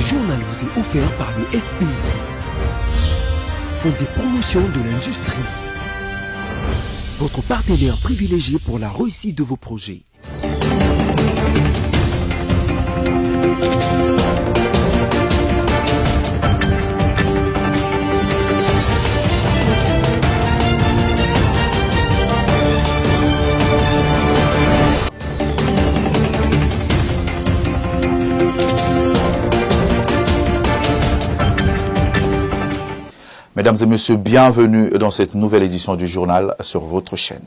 journal vous est offert par le FPI, Fonds de promotion de l'industrie, votre partenaire privilégié pour la réussite de vos projets. Mesdames et messieurs, bienvenue dans cette nouvelle édition du journal sur votre chaîne.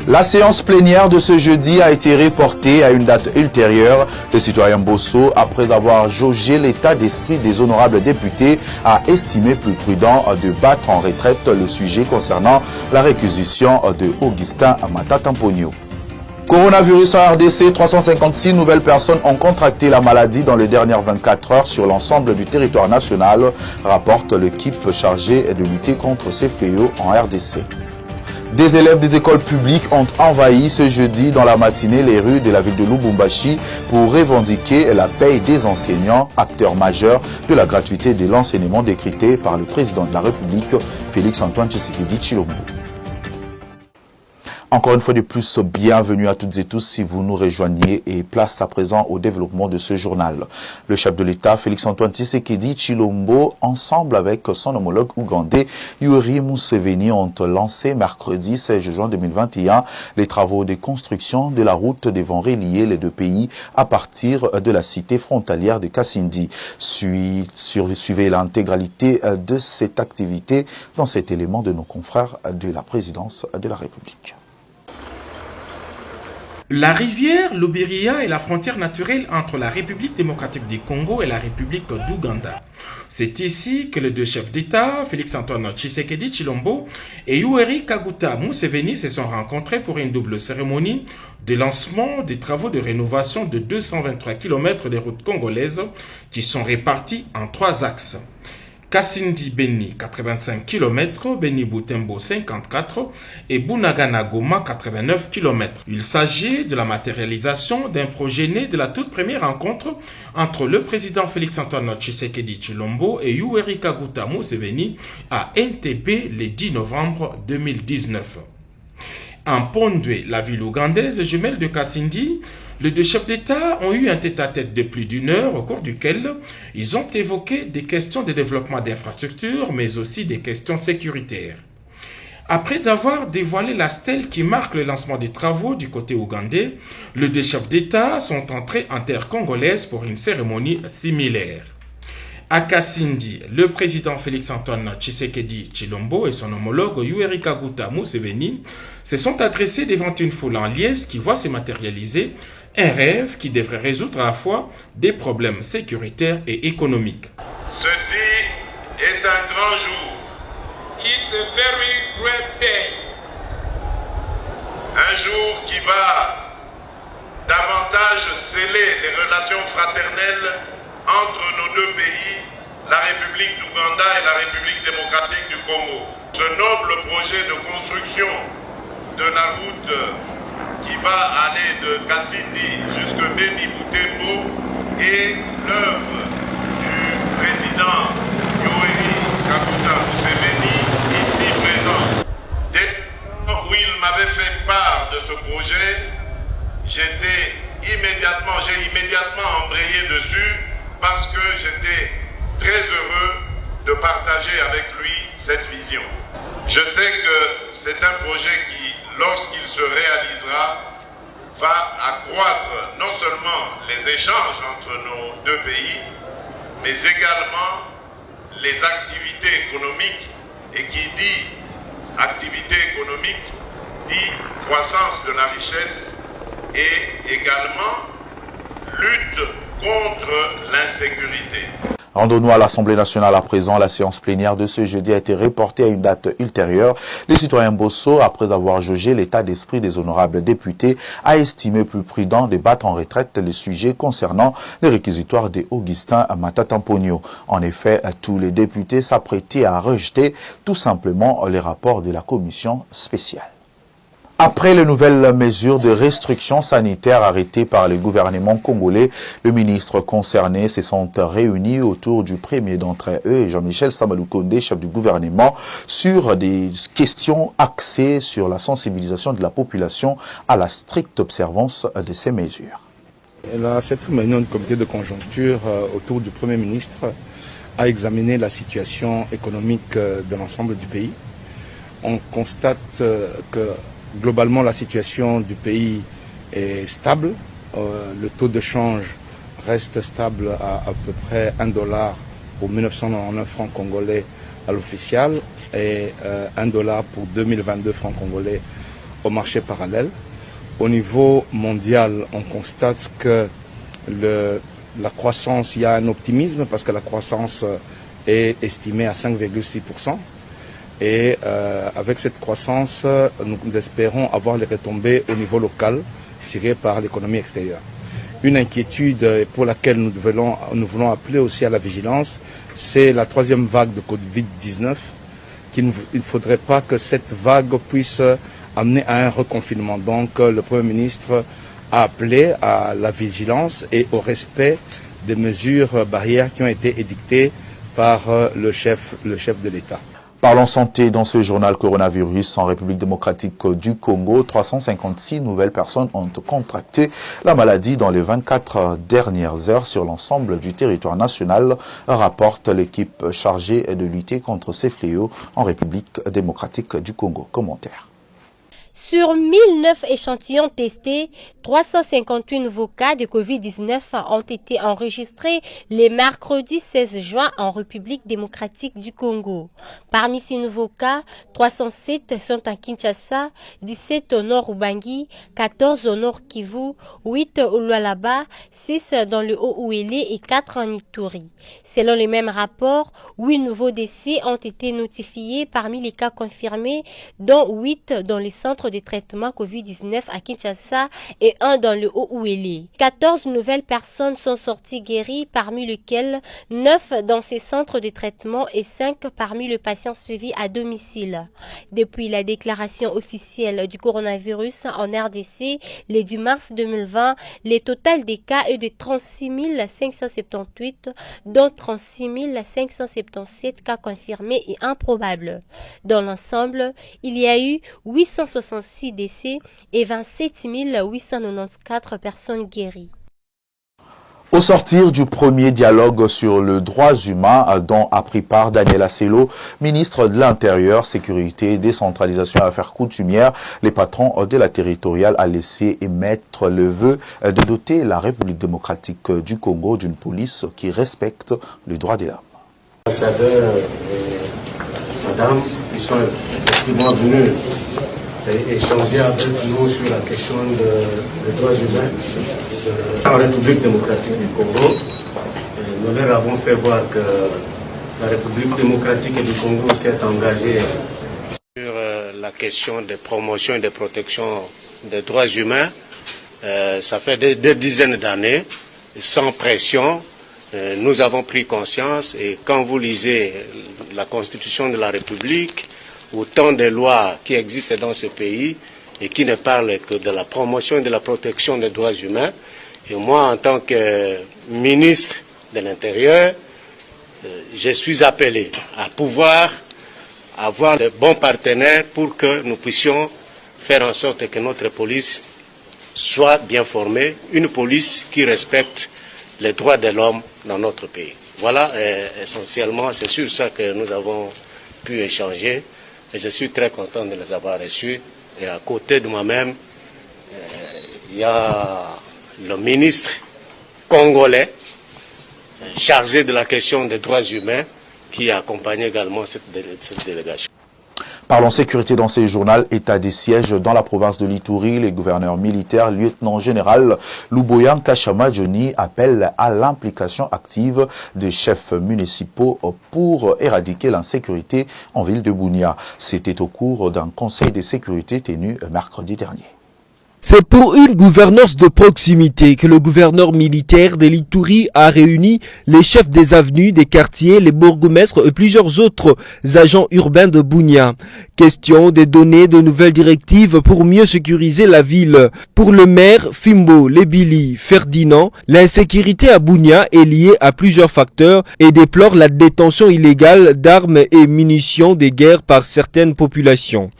La séance plénière de ce jeudi a été reportée à une date ultérieure. Le citoyen Bosso, après avoir jaugé l'état d'esprit des honorables députés, a estimé plus prudent de battre en retraite le sujet concernant la réquisition de Augustin Matata-Mponyo. Coronavirus en RDC, 356 nouvelles personnes ont contracté la maladie dans les dernières 24 heures sur l'ensemble du territoire national, rapporte l'équipe chargée de lutter contre ces fléaux en RDC. Des élèves des écoles publiques ont envahi ce jeudi dans la matinée les rues de la ville de Lubumbashi pour revendiquer la paye des enseignants, acteurs majeurs de la gratuité de l'enseignement décrété par le président de la République, Félix-Antoine Tshisekedi Tshilombo. Encore une fois de plus, bienvenue à toutes et tous si vous nous rejoignez et place à présent au développement de ce journal. Le chef de l'État, Félix-Antoine Tshisekedi Tshilombo, ensemble avec son homologue ougandais, Yoweri Museveni, ont lancé mercredi 16 juin 2021 les travaux de construction de la route devant relier les deux pays à partir de la cité frontalière de Kasindi. Suivez l'intégralité de cette activité dans cet élément de nos confrères de la présidence de la République. La rivière Lubiriha est la frontière naturelle entre la République démocratique du Congo et la République d'Ouganda. C'est ici que les deux chefs d'État, Félix-Antoine Tshisekedi Tshilombo et Yoweri Kaguta Museveni, se sont rencontrés pour une double cérémonie de lancement des travaux de rénovation de 223 km des routes congolaises qui sont réparties en 3 axes. Kasindi-Beni 85 km, Beni-Butembo 54 et Bunagana-Goma 89 km. Il s'agit de la matérialisation d'un projet né de la toute première rencontre entre le président Félix-Antoine Tshisekedi Tshilombo et Yoweri Kaguta Museveni à Entebbe le 10 novembre 2019. En Pondwe, la ville ougandaise jumelle de Kasindi, les deux chefs d'État ont eu un tête-à-tête de plus d'1 heure au cours duquel ils ont évoqué des questions de développement d'infrastructures, mais aussi des questions sécuritaires. Après avoir dévoilé la stèle qui marque le lancement des travaux du côté ougandais, les deux chefs d'État sont entrés en terre congolaise pour une cérémonie similaire. À Kasindi, le président Félix-Antoine Tshisekedi Tshilombo et son homologue Yoweri Kaguta Museveni se sont adressés devant une foule en liesse qui voit se matérialiser un rêve qui devrait résoudre à la fois des problèmes sécuritaires et économiques. Ceci est un grand jour. It's a very great day. Un jour qui va davantage sceller les relations fraternelles entre nos deux pays, la République d'Ouganda et la République démocratique du Congo. Ce noble projet de construction de la route qui va aller de Kasindi jusqu'à Beni-Butembo est l'œuvre du président Yoweri Kaguta Museveni, ici présent. Dès où il m'avait fait part de ce projet, j'ai immédiatement embrayé dessus parce que j'étais très heureux de partager avec lui cette vision. Je sais que c'est un projet qui, lorsqu'il se réalisera, va accroître non seulement les échanges entre nos deux pays, mais également les activités économiques. Et qui dit activité économique dit croissance de la richesse et également lutte contre l'insécurité. Rendons-nous à l'Assemblée nationale à présent. La séance plénière de ce jeudi a été reportée à une date ultérieure. Le citoyen Bosso, après avoir jaugé l'état d'esprit des honorables députés, a estimé plus prudent de battre en retraite les sujets concernant les réquisitoires de Augustin Matata-Mponyo. En effet, tous les députés s'apprêtaient à rejeter tout simplement les rapports de la commission spéciale. Après les nouvelles mesures de restriction sanitaire arrêtées par le gouvernement congolais, le ministre concerné se sont réunis autour du premier d'entre eux, Jean-Michel Samalukonde, chef du gouvernement, sur des questions axées sur la sensibilisation de la population à la stricte observance de ces mesures. Cette réunion du comité de conjoncture autour du Premier ministre a examiné la situation économique de l'ensemble du pays. On constate que globalement, la situation du pays est stable. Le taux de change reste stable à peu près $1 pour 1999 francs congolais à l'official et $1 pour 2022 francs congolais au marché parallèle. Au niveau mondial, on constate que la croissance, il y a un optimisme parce que la croissance est estimée à 5,6%. Et avec cette croissance, nous espérons avoir les retombées au niveau local tirées par l'économie extérieure. Une inquiétude pour laquelle nous voulons appeler aussi à la vigilance, c'est la troisième vague de Covid-19. Il ne faudrait pas que cette vague puisse amener à un reconfinement. Donc le Premier ministre a appelé à la vigilance et au respect des mesures barrières qui ont été édictées par le chef de l'État. Parlons santé dans ce journal coronavirus en République démocratique du Congo. 356 nouvelles personnes ont contracté la maladie dans les 24 dernières heures sur l'ensemble du territoire national, rapporte l'équipe chargée de lutter contre ces fléaux en République démocratique du Congo. Commentaire. Sur 1009 échantillons testés, 358 nouveaux cas de Covid-19 ont été enregistrés le mercredi 16 juin en République démocratique du Congo. Parmi ces nouveaux cas, 307 sont à Kinshasa, 17 au nord Ubangi, 14 au nord Kivu, 8 au Lualaba, 6 dans le Haut-Ouélé et 4 en Ituri. Selon les mêmes rapports, 8 nouveaux décès ont été notifiés parmi les cas confirmés, dont 8 dans les centres de traitement Covid-19 à Kinshasa et 1 dans le Haut-Ouélé. 14 nouvelles personnes sont sorties guéries, parmi lesquelles 9 dans ces centres de traitement et 5 parmi les patients suivis à domicile. Depuis la déclaration officielle du coronavirus en RDC, le 10 mars 2020, le total des cas est de 36 578, dont 36 577 cas confirmés et improbables. Dans l'ensemble, il y a eu 866 décès et 27 894 personnes guéries. Au sortir du premier dialogue sur le droit humain dont a pris part Daniel Asselo, ministre de l'Intérieur, Sécurité, Décentralisation et Affaires coutumières, les patrons de la territoriale a laissé émettre le vœu de doter la République démocratique du Congo d'une police qui respecte les droits de l'homme. Ambassadeurs madame, ils sont effectivement venus échanger avec nous sur la question des droits humains en République démocratique du Congo. Nous leur avons fait voir que la République démocratique du Congo s'est engagée sur la question de promotion et de protection des droits humains. Ça fait des dizaines d'années, sans pression. Nous avons pris conscience et quand vous lisez la Constitution de la République, autant de lois qui existent dans ce pays et qui ne parlent que de la promotion et de la protection des droits humains. Et moi, en tant que ministre de l'Intérieur, je suis appelé à pouvoir avoir de bons partenaires pour que nous puissions faire en sorte que notre police soit bien formée, une police qui respecte les droits de l'homme dans notre pays. Voilà, essentiellement, c'est sur ça que nous avons pu échanger. Et je suis très content de les avoir reçus. Et à côté de moi-même, il y a le ministre congolais chargé de la question des droits humains qui a accompagné également cette délégation. Parlons sécurité dans ce journal. État des sièges dans la province de l'Ituri. Les gouverneurs militaires, lieutenant-général Louboyan Kachama Johnny appellent à l'implication active des chefs municipaux pour éradiquer l'insécurité en ville de Bunia. C'était au cours d'un conseil de sécurité tenu mercredi dernier. C'est pour une gouvernance de proximité que le gouverneur militaire de l'Ituri a réuni les chefs des avenues, des quartiers, les bourgmestres et plusieurs autres agents urbains de Bunia. Question de donner de nouvelles directives pour mieux sécuriser la ville. Pour le maire Fimbo Lebili Ferdinand, l'insécurité à Bunia est liée à plusieurs facteurs et déplore la détention illégale d'armes et munitions de guerre par certaines populations.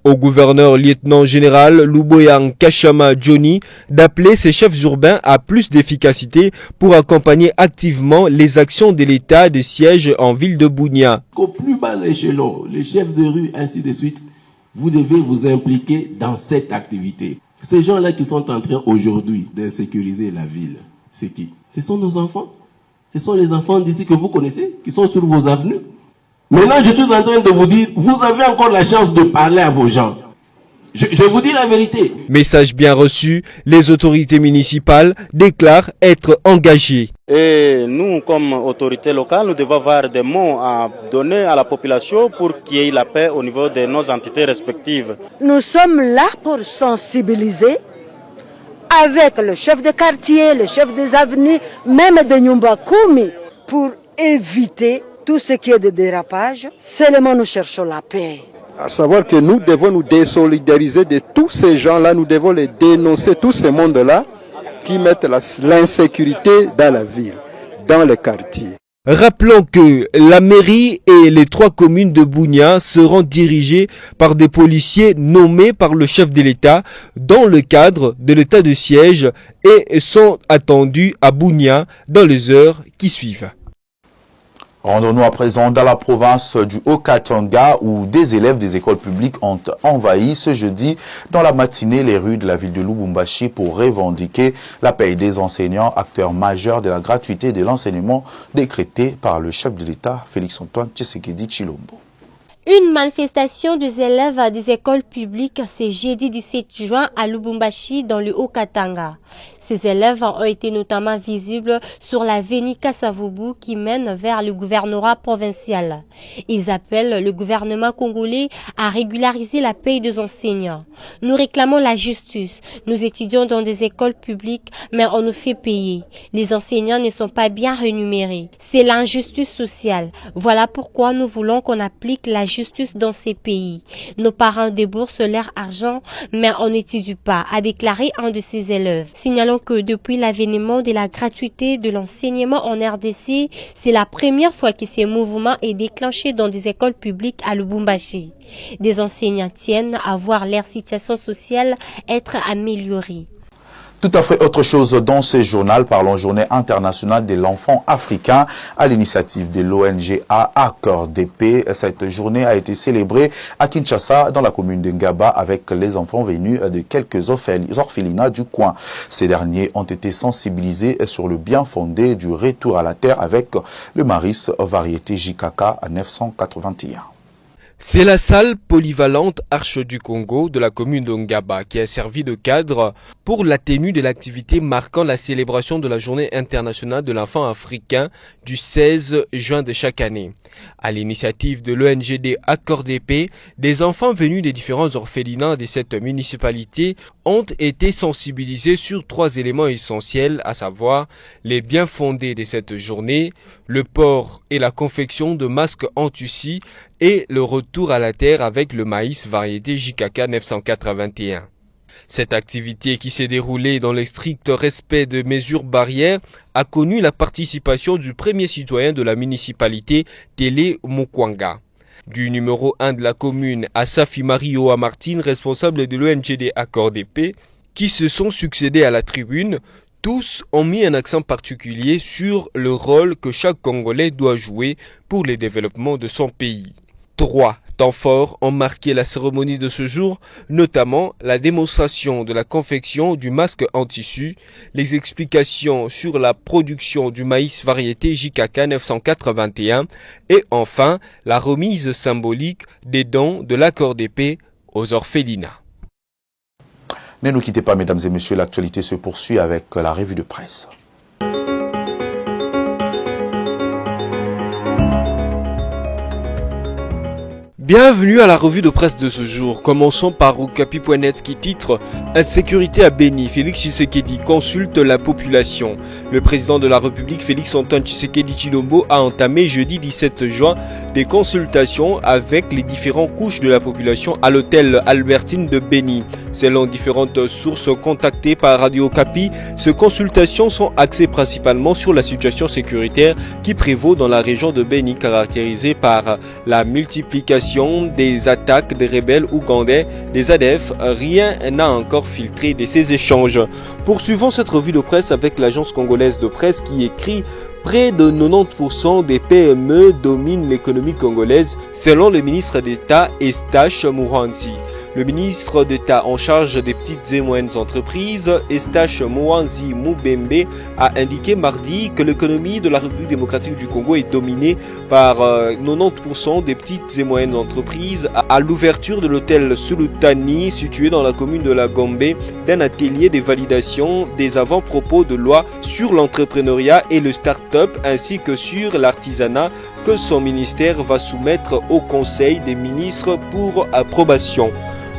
Au gouverneur lieutenant-général Luboyang Kachama Johnny d'appeler ses chefs urbains à plus d'efficacité pour accompagner activement les actions de l'État de siège en ville de Bunia. Qu'au plus bas échelon, les chefs de rue, ainsi de suite, vous devez vous impliquer dans cette activité. Ces gens-là qui sont en train aujourd'hui d'insécuriser la ville, c'est qui? Ce sont nos enfants. Ce sont les enfants d'ici que vous connaissez, qui sont sur vos avenues. Maintenant, je suis en train de vous dire, vous avez encore la chance de parler à vos gens. Je vous dis la vérité. Message bien reçu, les autorités municipales déclarent être engagées. Et nous, comme autorités locales, nous devons avoir des mots à donner à la population pour qu'il y ait la paix au niveau de nos entités respectives. Nous sommes là pour sensibiliser avec le chef de quartier, le chef des avenues, même de Nyumbakumi, pour éviter tout ce qui est de dérapage. Seulement nous cherchons la paix. À savoir que nous devons nous désolidariser de tous ces gens-là, nous devons les dénoncer, tous ces mondes-là qui mettent l'insécurité dans la ville, dans les quartiers. Rappelons que la mairie et les 3 communes de Bunia seront dirigées par des policiers nommés par le chef de l'État dans le cadre de l'état de siège et sont attendus à Bunia dans les heures qui suivent. Rendons-nous à présent dans la province du Haut-Katanga où des élèves des écoles publiques ont envahi ce jeudi dans la matinée les rues de la ville de Lubumbashi pour revendiquer la paye des enseignants, acteurs majeurs de la gratuité de l'enseignement décrétée par le chef de l'État, Félix-Antoine Tshisekedi Tshilombo. Une manifestation des élèves des écoles publiques ce jeudi 17 juin à Lubumbashi dans le Haut-Katanga. Ces élèves ont été notamment visibles sur l'avenue Kassavubu qui mène vers le gouvernorat provincial. Ils appellent le gouvernement congolais à régulariser la paye des enseignants. Nous réclamons la justice. Nous étudions dans des écoles publiques, mais on nous fait payer. Les enseignants ne sont pas bien rémunérés. C'est l'injustice sociale. Voilà pourquoi nous voulons qu'on applique la justice dans ces pays. Nos parents déboursent leur argent, mais on n'étudie pas, a déclaré un de ses élèves. Signalons que depuis l'avènement de la gratuité de l'enseignement en RDC, c'est la première fois que ce mouvement est déclenché dans des écoles publiques à Lubumbashi. Des enseignants tiennent à voir leur situation sociale être améliorée. Tout à fait autre chose dans ce journal, parlons Journée internationale de l'enfant africain à l'initiative de l'ONG Accord d'Épée. Cette journée a été célébrée à Kinshasa dans la commune de Ngaba avec les enfants venus de quelques orphelinats du coin. Ces derniers ont été sensibilisés sur le bien fondé du retour à la terre avec le maïs variété JKK à 981. C'est la salle polyvalente Arche du Congo de la commune de Ngaba qui a servi de cadre pour la tenue de l'activité marquant la célébration de la Journée internationale de l'enfant africain du 16 juin de chaque année. À l'initiative de l'ONG Accord d'Épée, des enfants venus des différents orphelinats de cette municipalité ont été sensibilisés sur 3 éléments essentiels, à savoir les biens fondés de cette journée, le port et la confection de masques en tissu et le retour à la terre avec le maïs variété JKK 981. Cette activité qui s'est déroulée dans le strict respect de mesures barrières a connu la participation du premier citoyen de la municipalité, Télé Mokwanga. Du numéro 1 de la commune à Safi Mario à Martine, responsable de l'ONG Accord d'Épée, qui se sont succédés à la tribune, tous ont mis un accent particulier sur le rôle que chaque Congolais doit jouer pour le développement de son pays. 3 temps forts ont marqué la cérémonie de ce jour, notamment la démonstration de la confection du masque en tissu, les explications sur la production du maïs variété JKK 981 et enfin la remise symbolique des dons de l'accord d'épée aux orphelinats. Ne nous quittez pas, mesdames et messieurs, l'actualité se poursuit avec la revue de presse. Bienvenue à la revue de presse de ce jour. Commençons par Okapi.net qui titre « Insécurité à Béni, Félix Tshisekedi consulte la population ». Le président de la République, Félix-Antoine Tshisekedi Tshilombo, a entamé jeudi 17 juin des consultations avec les différentes couches de la population à l'hôtel Albertine de Béni. Selon différentes sources contactées par Radio Okapi, ces consultations sont axées principalement sur la situation sécuritaire qui prévaut dans la région de Béni, caractérisée par la multiplication des attaques des rebelles ougandais, des ADF. Rien n'a encore filtré de ces échanges. Poursuivons cette revue de presse avec l'agence congolaise de presse qui écrit « Près de 90% des PME dominent l'économie congolaise » selon le ministre d'État Eustache Mouhanzi. Le ministre d'État en charge des petites et moyennes entreprises, Eustache Mouhanzi Moubembe, a indiqué mardi que l'économie de la République démocratique du Congo est dominée par 90% des petites et moyennes entreprises à l'ouverture de l'hôtel Sulutani situé dans la commune de la Gombe d'un atelier de validation des avant-propos de loi sur l'entrepreneuriat et le start-up ainsi que sur l'artisanat que son ministère va soumettre au Conseil des ministres pour approbation.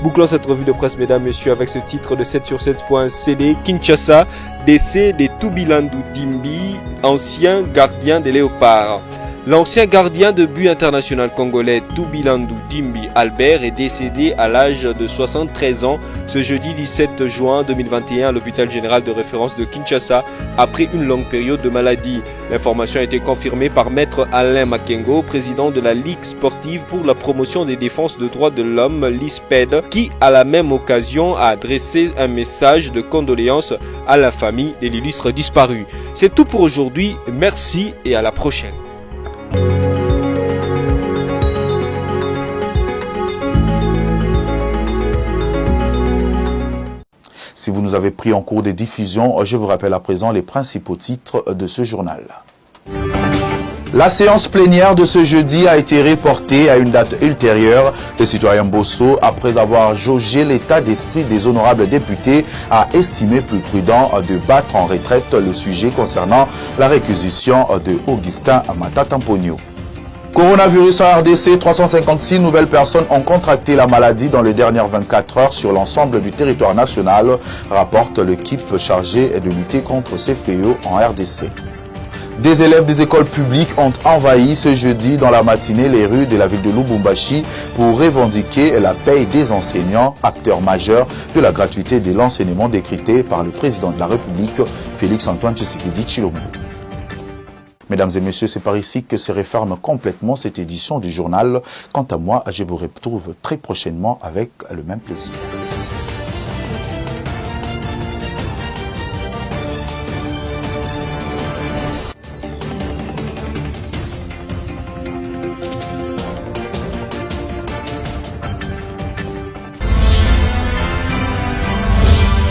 Bouclons cette revue de presse, mesdames, messieurs, avec ce titre de 7sur7.cd. Kinshasa, décès de Tubilandu Dimbi, ancien gardien des Léopards. L'ancien gardien de but international congolais Tubilandu Dimbi Albert est décédé à l'âge de 73 ans ce jeudi 17 juin 2021 à l'hôpital général de référence de Kinshasa après une longue période de maladie. L'information a été confirmée par Maître Alain Makengo, président de la Ligue sportive pour la promotion des défenses de droits de l'homme, l'ISPED, qui à la même occasion a adressé un message de condoléances à la famille de l'illustre disparu. C'est tout pour aujourd'hui, merci et à la prochaine. Si vous nous avez pris en cours des diffusions, je vous rappelle à présent les principaux titres de ce journal. La séance plénière de ce jeudi a été reportée à une date ultérieure. Le citoyen Bosso, après avoir jaugé l'état d'esprit des honorables députés, a estimé plus prudent de battre en retraite le sujet concernant la réquisition de Augustin Matata-Mponyo. Coronavirus en RDC, 356 nouvelles personnes ont contracté la maladie dans les dernières 24 heures sur l'ensemble du territoire national, rapporte l'équipe chargée de lutter contre ces fléaux en RDC. Des élèves des écoles publiques ont envahi ce jeudi dans la matinée les rues de la ville de Lubumbashi pour revendiquer la paye des enseignants, acteurs majeurs de la gratuité de l'enseignement décrété par le président de la République, Félix-Antoine Tshisekedi Tshilombo. Mesdames et messieurs, c'est par ici que se referme complètement cette édition du journal. Quant à moi, je vous retrouve très prochainement avec le même plaisir.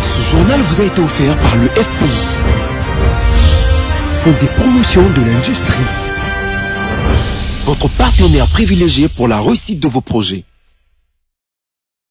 Ce journal vous a été offert par le FPI. Des promotions de l'industrie. Votre partenaire privilégié pour la réussite de vos projets.